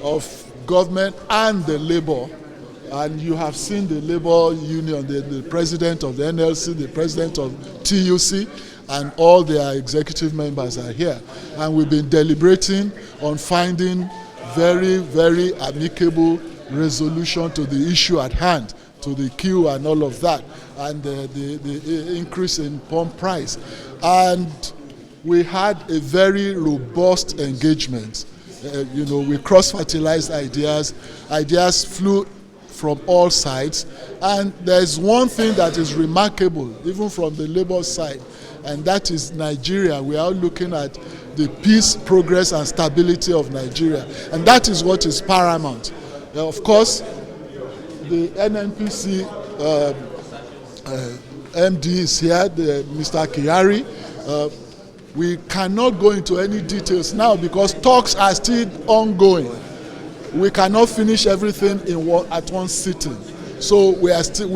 of government and the labor. And you have seen the labor union, the president of the NLC, the president of TUC, and all their executive members are here. And we've been deliberating on finding very, very amicable resolution to the issue at hand, to the queue and all of that, and the increase in pump price. And we had a very robust engagement. We cross-fertilized ideas. Ideas flew from all sides. And there's one thing that is remarkable, even from the labor side, and that is Nigeria. We are looking at the peace, progress, and stability of Nigeria. And that is what is paramount. Of course, the NNPC MD is here, Mr. Kyari. We cannot go into any details now because talks are still ongoing. We cannot finish everything at one sitting. So we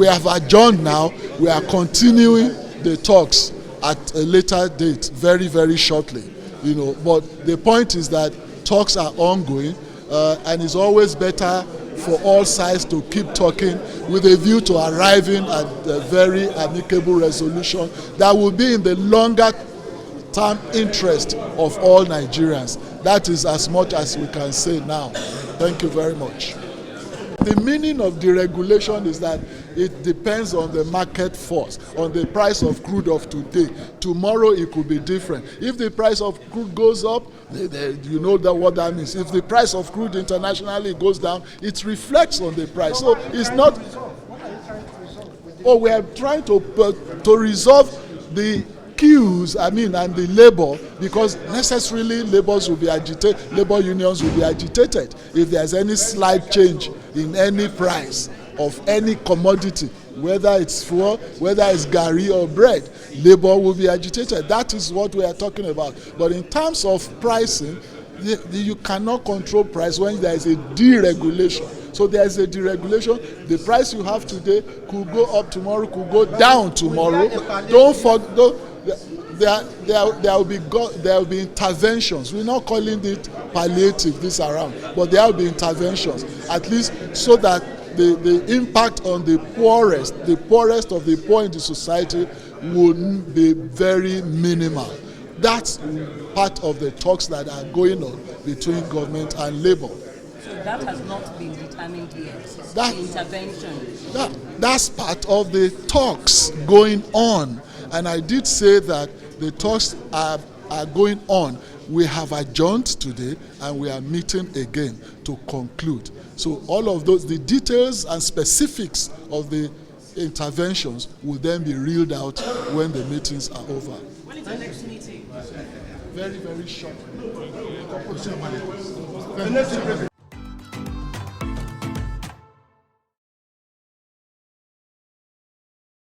have adjourned now. We are continuing the talks at a later date, very, very shortly. But the point is that talks are ongoing, and it's always better for all sides to keep talking with a view to arriving at a very amicable resolution that will be in the longer term interest of all Nigerians. That is as much as we can say now. Thank you very much. The meaning of deregulation is that it depends on the market force, on the price of crude of today. Tomorrow it could be different. If the price of crude goes up, you know what that means. If the price of crude internationally goes down, it reflects on the price. So it's not. We are trying to resolve the queues, and the labor, because necessarily labor unions will be agitated if there's any slight change in any price of any commodity, whether it's fuel, whether it's garri or bread. Labor will be agitated. That is what we are talking about. But in terms of pricing, you cannot control price when there is a deregulation. So there is a deregulation. The price you have today could go up tomorrow, could go down tomorrow. Don't forget. There will be interventions. We're not calling it palliative this around, but there will be interventions, at least so that the impact on the poorest of the poor in the society would be very minimal. That's part of the talks that are going on between government and labor. So that has not been determined yet, the intervention? That's part of the talks going on. And I did say that the talks are going on. We have adjourned today and we are meeting again to conclude. So all of those, the details and specifics of the interventions will then be reeled out when the meetings are over. When is the next meeting? Very, very short.